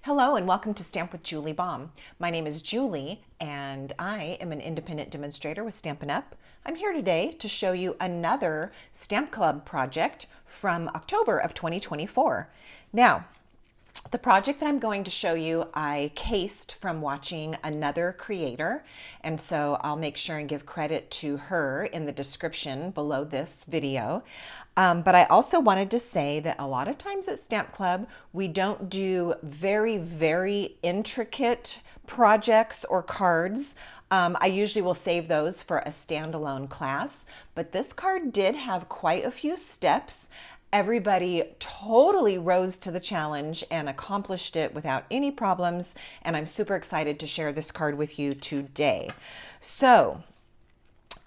Hello and welcome to Stamp with Julie Baum. My name is Julie and I am an independent demonstrator with Stampin' Up. I'm here today to show you another Stamp Club project from October of 2024. Now, the project that I'm going to show you, I cased from watching another creator, and so I'll make sure and give credit to her in the description below this video. But I also wanted to say that a lot of times at Stamp Club, we don't do very intricate projects or cards. I usually will save those for a standalone class, but this card did have quite a few steps. Everybody totally rose to the challenge and accomplished it without any problems, and I'm super excited to share this card with you today. So,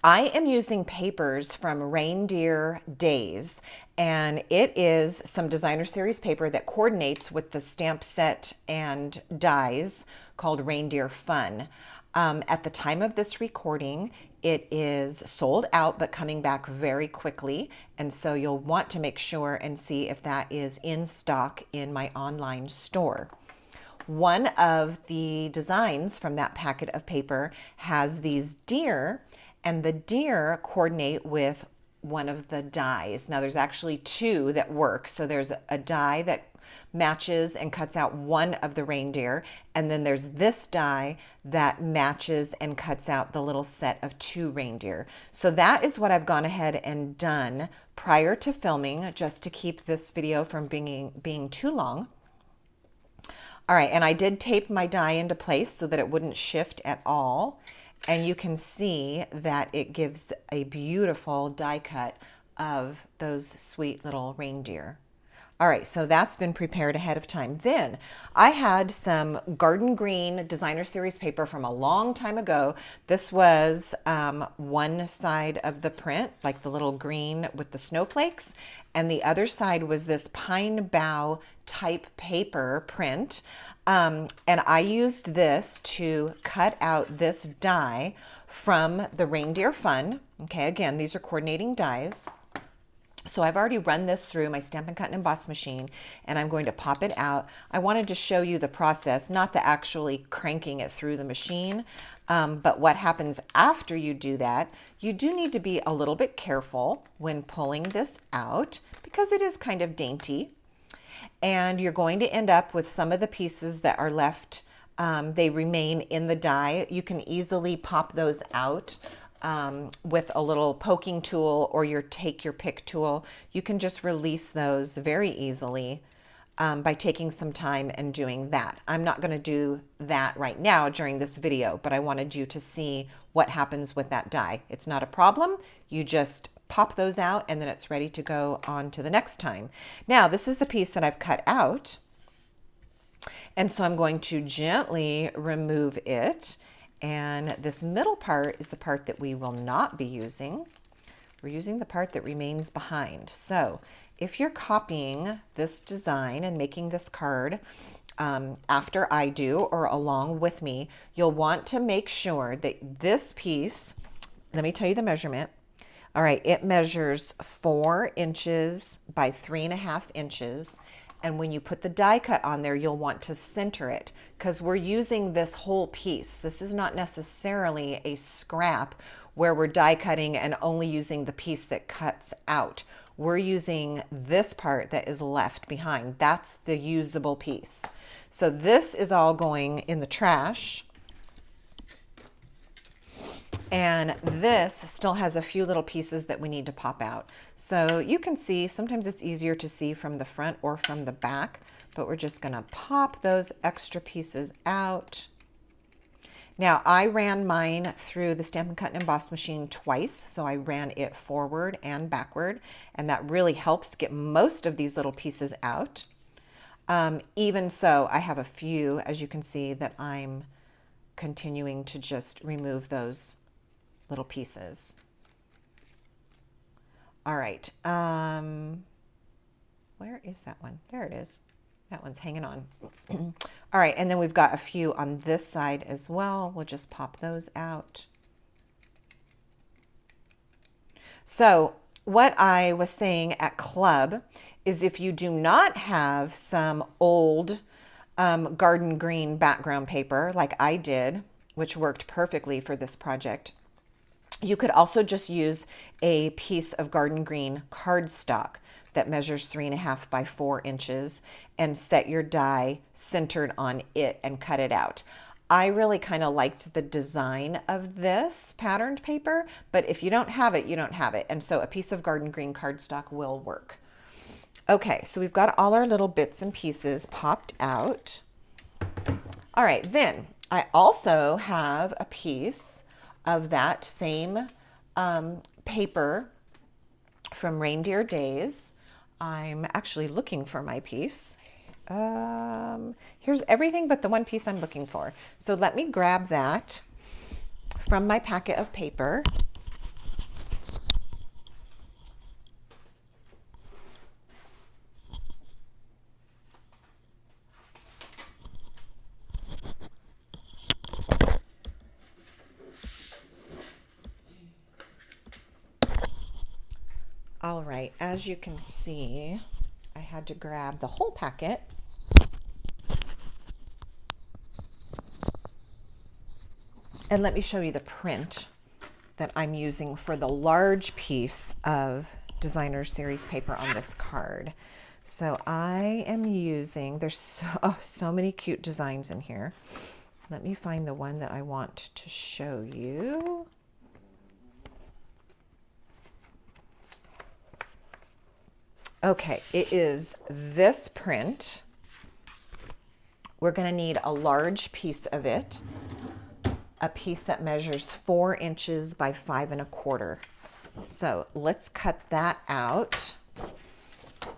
I am using papers from Reindeer Days, and it is some designer series paper that coordinates with the stamp set and dies called Reindeer Fun. At the time of this recording, it is sold out but coming back very quickly, and so you'll want to make sure and see if that is in stock in my online store. One of the designs from that packet of paper has these deer, and the deer coordinate with one of the dies. Now there's actually two that work. So there's a die that matches and cuts out one of the reindeer, and then there's this die that matches and cuts out the little set of two reindeer. So that is what I've gone ahead and done prior to filming, just to keep this video from being too long. All right, and I did tape my die into place so that it wouldn't shift at all. And you can see that it gives a beautiful die cut of those sweet little reindeer. All right, so that's been prepared ahead of time. Then I had some garden green designer series paper from a long time ago. This was one side of the print, like the little green with the snowflakes, and the other side was this pine bough type paper print. And I used this to cut out this die from the Reindeer Fun. Okay, again, these are coordinating dies. So I've already run this through my Stampin' Cut and Emboss machine, and I'm going to pop it out. I wanted to show you the process, not the actually cranking it through the machine, but what happens after you do that. You do need to be a little bit careful when pulling this out because it is kind of dainty. And you're going to end up with some of the pieces that are left, they remain in the die. You can easily pop those out with a little poking tool or take your pick tool. You can just release those very easily by taking some time and doing that. I'm not going to do that right now during this video, but I wanted you to see what happens with that die. It's not a problem. You just pop those out and then it's ready to go on to the next time. Now, this is the piece that I've cut out. And so I'm going to gently remove it. And this middle part is the part that we will not be using. We're using the part that remains behind. So if you're copying this design and making this card after I do or along with me, you'll want to make sure that this piece, let me tell you the measurement. All right, it measures 4 inches by 3.5 inches. And when you put the die cut on there, you'll want to center it because we're using this whole piece. This is not necessarily a scrap where we're die cutting and only using the piece that cuts out. We're using this part that is left behind. That's the usable piece. So this is all going in the trash. And this still has a few little pieces that we need to pop out. So you can see, sometimes it's easier to see from the front or from the back, but we're just gonna pop those extra pieces out. Now, I ran mine through the Stampin' Cut and Emboss machine twice, so I ran it forward and backward, and that really helps get most of these little pieces out. Even so, I have a few, as you can see, that I'm continuing to just remove those little pieces. All right, where is that one? There it is. That one's hanging on. All right, and then we've got a few on this side as well. We'll just pop those out. So what I was saying at club is if you do not have some old garden green background paper like I did, which worked perfectly for this project. You could also just use a piece of garden green cardstock that measures 3.5 by 4 inches and set your die centered on it and cut it out. I really kind of liked the design of this patterned paper, but if you don't have it, you don't have it. And so a piece of garden green cardstock will work. Okay, so we've got all our little bits and pieces popped out. All right, then I also have a piece of that same paper from Reindeer Days. I'm actually looking for my piece. Here's everything but the one piece I'm looking for. So let me grab that from my packet of paper. All right, as you can see, I had to grab the whole packet. And let me show you the print that I'm using for the large piece of designer series paper on this card. So I am using, there's so many cute designs in here. Let me find the one that I want to show you. Okay, it is this print. We're going to need a large piece of it, a piece that measures 4 inches by 5.25. So let's cut that out.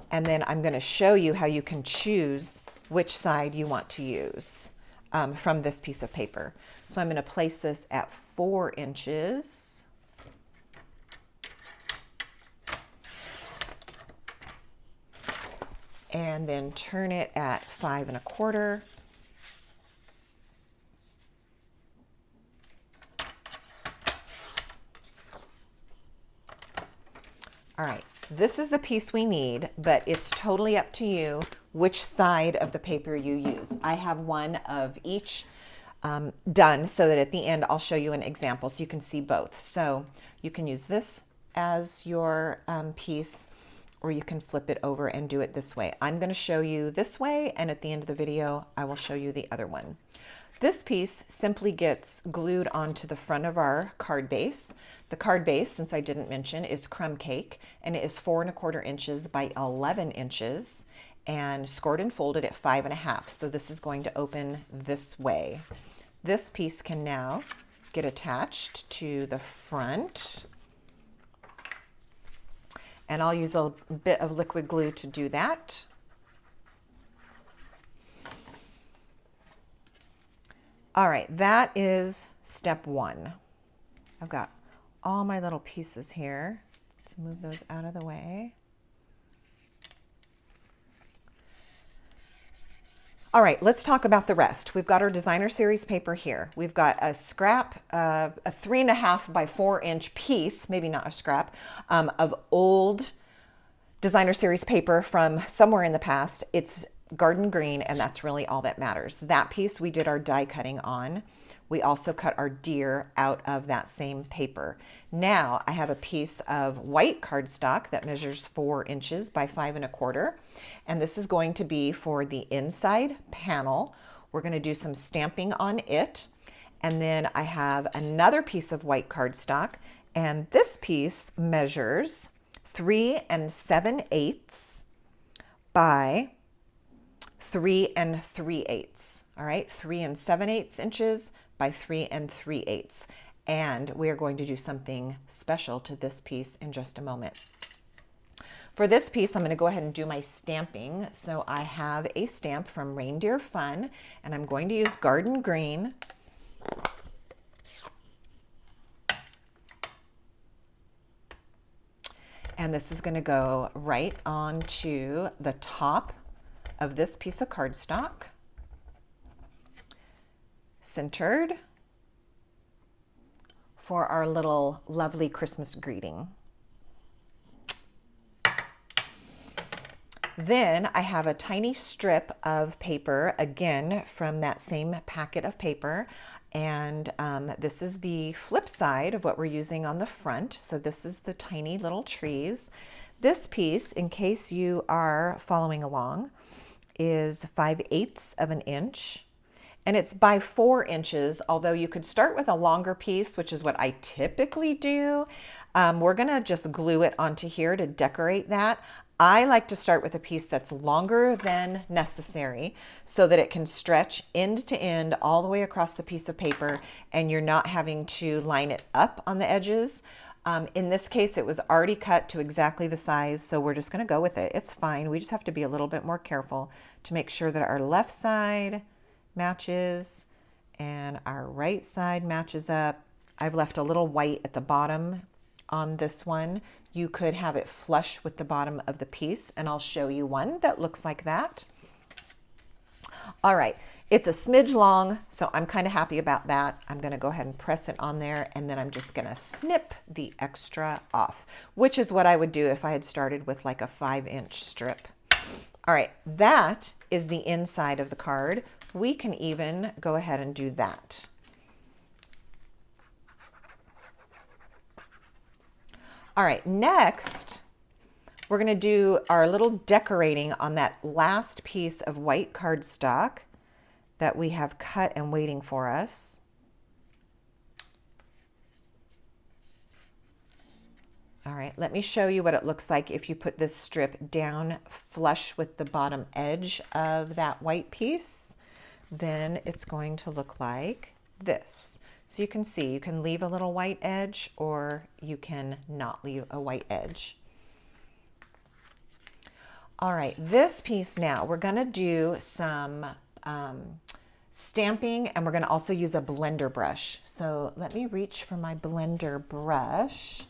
And then I'm going to show you how you can choose which side you want to use from this piece of paper. So I'm going to place this at 4 inches. And then turn it at 5.25. All right, this is the piece we need, but it's totally up to you which side of the paper you use. I have one of each done so that at the end I'll show you an example so you can see both. So you can use this as your piece, or you can flip it over and do it this way. I'm going to show you this way, and at the end of the video, I will show you the other one. This piece simply gets glued onto the front of our card base. The card base, since I didn't mention, is Crumb Cake, and it is 4.25 inches by 11 inches and scored and folded at 5.5. So this is going to open this way. This piece can now get attached to the front. And I'll use a bit of liquid glue to do that. All right, that is step one. I've got all my little pieces here. Let's move those out of the way. All right, let's talk about the rest. We've got our designer series paper here. We've got a scrap, a 3.5 by 4 inch piece, maybe not a scrap, of old designer series paper from somewhere in the past. It's garden green, and that's really all that matters. That piece we did our die cutting on. We also cut our deer out of that same paper. Now I have a piece of white cardstock that measures 4 inches by 5.25. And this is going to be for the inside panel. We're going to do some stamping on it. And then I have another piece of white cardstock, and this piece measures 3 7/8 by 3 3/8. All right, 3 7/8 inches by 3 3/8. And we are going to do something special to this piece in just a moment. For this piece, I'm going to go ahead and do my stamping. So I have a stamp from Reindeer Fun, and I'm going to use Garden Green. And this is going to go right onto the top of this piece of cardstock, centered for our little lovely Christmas greeting. Then I have a tiny strip of paper, again from that same packet of paper. And this is the flip side of what we're using on the front. So this is the tiny little trees. This piece, in case you are following along, is 5/8 of an inch. And it's by 4 inches, although you could start with a longer piece, which is what I typically do. We're gonna just glue it onto here to decorate that. I like to start with a piece that's longer than necessary so that it can stretch end to end all the way across the piece of paper and you're not having to line it up on the edges. In this case, it was already cut to exactly the size, so we're just gonna go with it. It's fine. We just have to be a little bit more careful to make sure that our left side matches and our right side matches up. I've left a little white at the bottom on this one. You could have it flush with the bottom of the piece, and I'll show you one that looks like that. All right, it's a smidge long, so I'm kind of happy about that. I'm gonna go ahead and press it on there, and then I'm just gonna snip the extra off, which is what I would do if I had started with like a 5-inch strip. All right, that is the inside of the card. We can even go ahead and do that. All right, next, we're gonna do our little decorating on that last piece of white cardstock that we have cut and waiting for us. All right, let me show you what it looks like if you put this strip down flush with the bottom edge of that white piece. Then it's going to look like this. So you can see, you can leave a little white edge or you can not leave a white edge. All right, this piece now, we're gonna do some stamping and we're gonna also use a blender brush. So let me reach for my blender brush.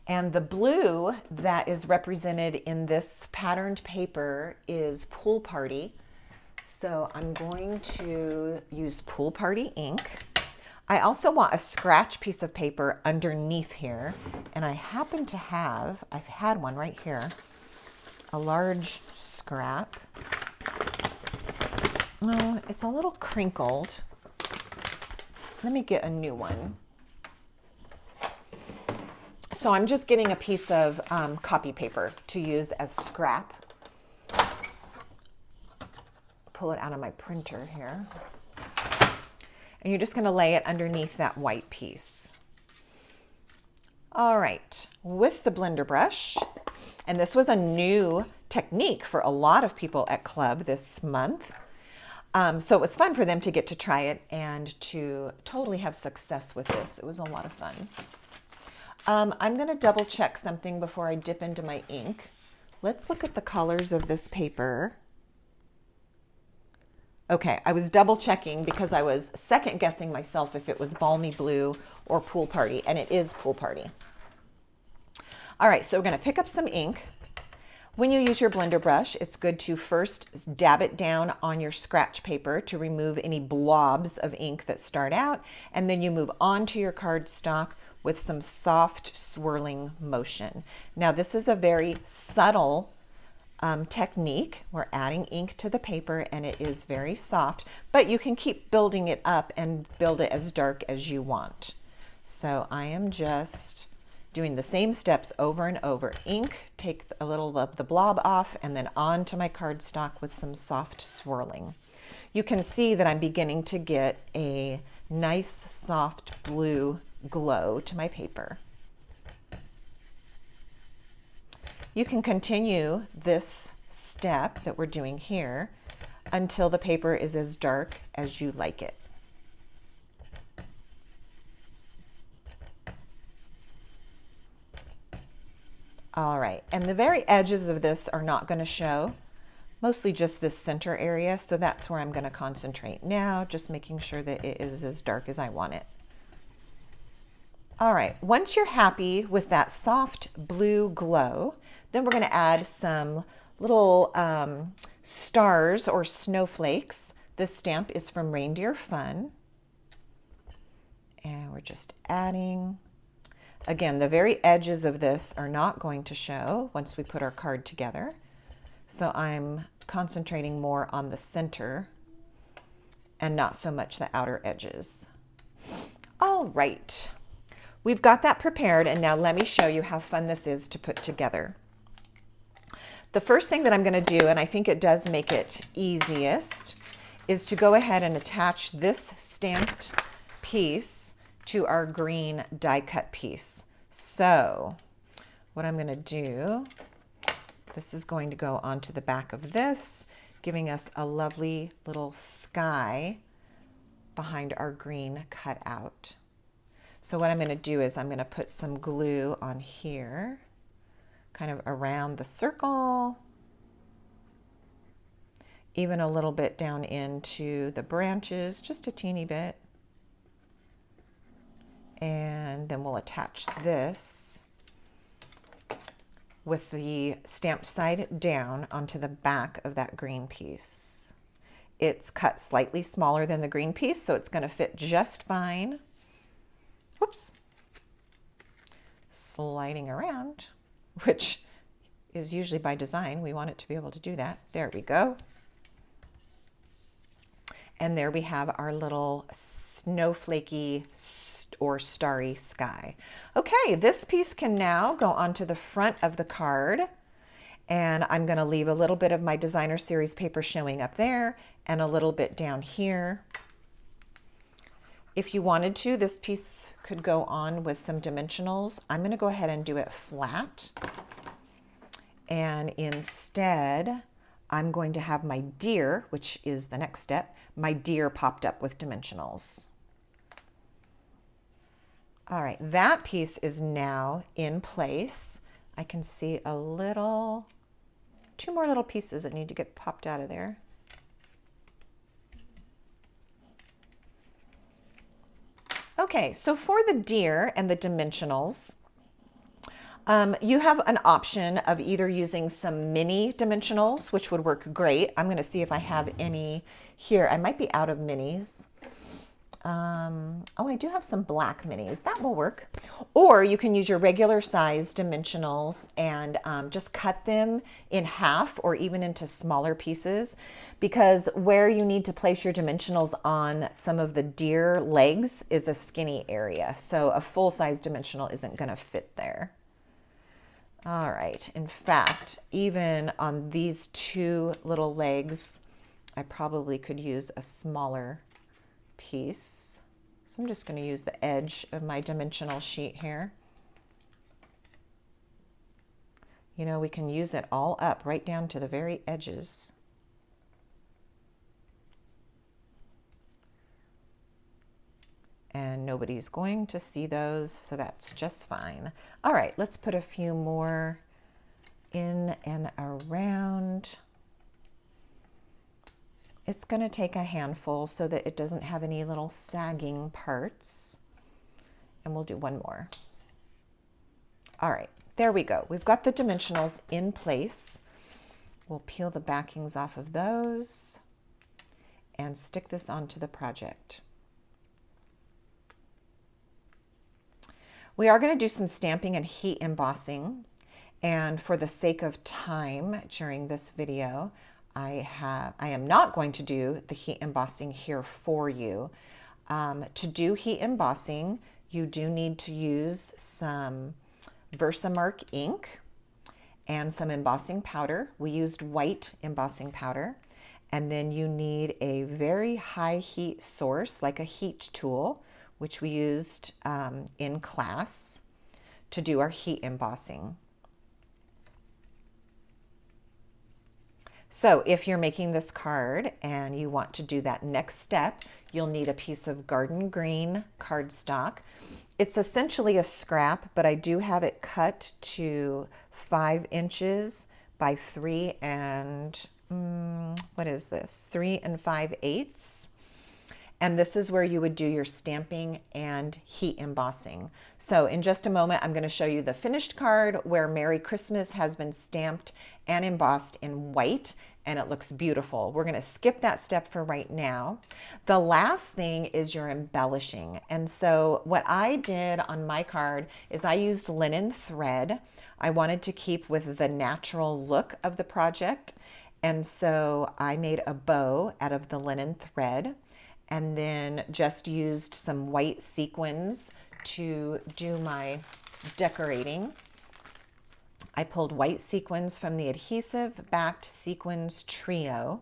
And the blue that is represented in this patterned paper is Pool Party. So I'm going to use Pool Party ink. I also want a scratch piece of paper underneath here. And I happen to have, I've had one right here, a large scrap. Oh, it's a little crinkled. Let me get a new one. So I'm just getting a piece of copy paper to use as scrap. Pull it out of my printer here. And you're just gonna lay it underneath that white piece. All right, with the blender brush, and this was a new technique for a lot of people at Club this month. So it was fun for them to get to try it and to totally have success with this. It was a lot of fun. I'm gonna double check something before I dip into my ink. Let's look at the colors of this paper. Okay, I was double checking because I was second guessing myself if it was Balmy Blue or Pool Party, and it is Pool Party. All right, so we're gonna pick up some ink. When you use your blender brush, it's good to first dab it down on your scratch paper to remove any blobs of ink that start out, and then you move on to your cardstock with some soft swirling motion. Now this is a very subtle technique. We're adding ink to the paper and it is very soft, but you can keep building it up and build it as dark as you want. So I am just doing the same steps over and over. Ink, take a little of the blob off and then onto my cardstock with some soft swirling. You can see that I'm beginning to get a nice soft blue glow to my paper. You can continue this step that we're doing here until the paper is as dark as you like it. All right, and the very edges of this are not going to show, mostly just this center area, so that's where I'm going to concentrate now, just making sure that it is as dark as I want it. All right, once you're happy with that soft blue glow, then we're going to add some little stars or snowflakes. This stamp is from Reindeer Fun. And we're just adding. Again, the very edges of this are not going to show once we put our card together. So I'm concentrating more on the center and not so much the outer edges. All right, we've got that prepared, and now let me show you how fun this is to put together. The first thing that I'm going to do, and I think it does make it easiest, is to go ahead and attach this stamped piece to our green die cut piece. So what I'm going to do, this is going to go onto the back of this, giving us a lovely little sky behind our green cutout. So what I'm going to do is I'm going to put some glue on here, kind of around the circle, even a little bit down into the branches, just a teeny bit. And then we'll attach this with the stamped side down onto the back of that green piece. It's cut slightly smaller than the green piece, so it's going to fit just fine. Whoops. Sliding around, which is usually by design. We want it to be able to do that. There we go. And there we have our little snowflakey or starry sky. Okay, this piece can now go onto the front of the card, and I'm going to leave a little bit of my designer series paper showing up there and a little bit down here. If you wanted to, this piece could go on with some dimensionals. I'm going to go ahead and do it flat, and instead I'm going to have my deer, which is the next step, my deer popped up with dimensionals. All right, that piece is now in place. I can see a little, two more little pieces that need to get popped out of there. Okay, so for the deer and the dimensionals, you have an option of either using some mini dimensionals, which would work great. I'm going to see if I have any here. I might be out of minis. Oh, I do have some black minis. That will work. Or you can use your regular size dimensionals and just cut them in half or even into smaller pieces, because where you need to place your dimensionals on some of the deer legs is a skinny area. So a full-size dimensional isn't going to fit there. All right. In fact, even on these two little legs, I probably could use a smaller piece. So I'm just going to use the edge of my dimensional sheet here. You know, we can use it all up right down to the very edges. And nobody's going to see those, so that's just fine. All right, let's put a few more in and around. It's going to take a handful so that it doesn't have any little sagging parts. And we'll do one more. All right, there we go. We've got the dimensionals in place. We'll peel the backings off of those and stick this onto the project. We are going to do some stamping and heat embossing. And for the sake of time during this video, I am not going to do the heat embossing here for you. To do heat embossing, you do need to use some Versamark ink and some embossing powder. We used white embossing powder. And then you need a very high heat source, like a heat tool, which we used in class to do our heat embossing. So if you're making this card and you want to do that next step, you'll need a piece of garden green cardstock. It's essentially a scrap, but I do have it cut to 5 inches by 3 and, what is this? 3 5/8. And this is where you would do your stamping and heat embossing. So in just a moment, I'm going to show you the finished card where Merry Christmas has been stamped and embossed in white. and it looks beautiful. We're going to skip that step for right now. The last thing is your embellishing. And so what I did on my card is I used linen thread. I wanted to keep with the natural look of the project. And so I made a bow out of the linen thread and then just used some white sequins to do my decorating. I pulled white sequins from the adhesive backed sequins trio.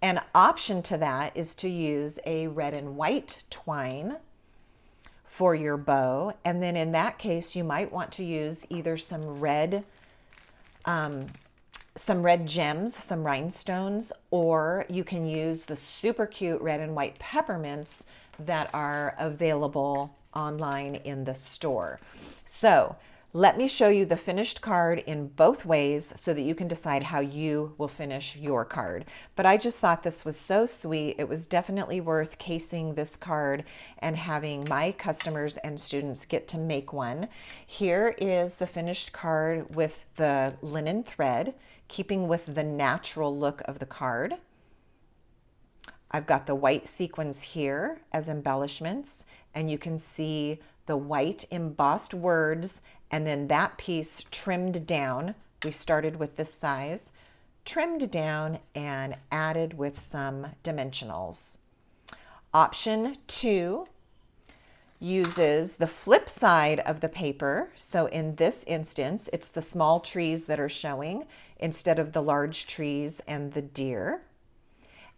An option to that is to use a red and white twine for your bow. And then in that case, you might want to use either some red gems, some rhinestones, or you can use the super cute red and white peppermints that are available online in the store. So let me show you the finished card in both ways so that you can decide how you will finish your card. But I just thought this was so sweet. It was definitely worth casing this card and having my customers and students get to make one. Here is the finished card with the linen thread, keeping with the natural look of the card. I've got the white sequins here as embellishments, and you can see the white embossed words, and then that piece trimmed down. We started with this size, trimmed down and added with some dimensionals. Option 2 uses the flip side of the paper. So in this instance, it's the small trees that are showing instead of the large trees and the deer.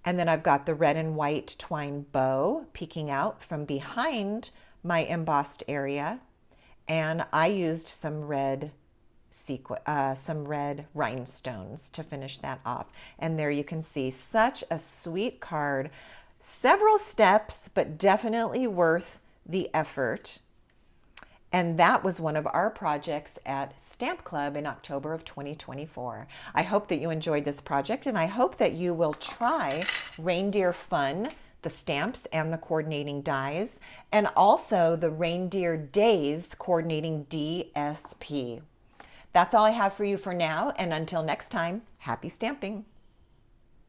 And then I've got the red and white twine bow peeking out from behind my embossed area. And I used some red rhinestones to finish that off. And there you can see such a sweet card. Several steps, but definitely worth the effort. And that was one of our projects at Stamp Club in October of 2024. I hope that you enjoyed this project, and I hope that you will try Reindeer Fun, the stamps and the coordinating dies, and also the Reindeer Days coordinating DSP. That's all I have for you for now, and until next time, happy stamping.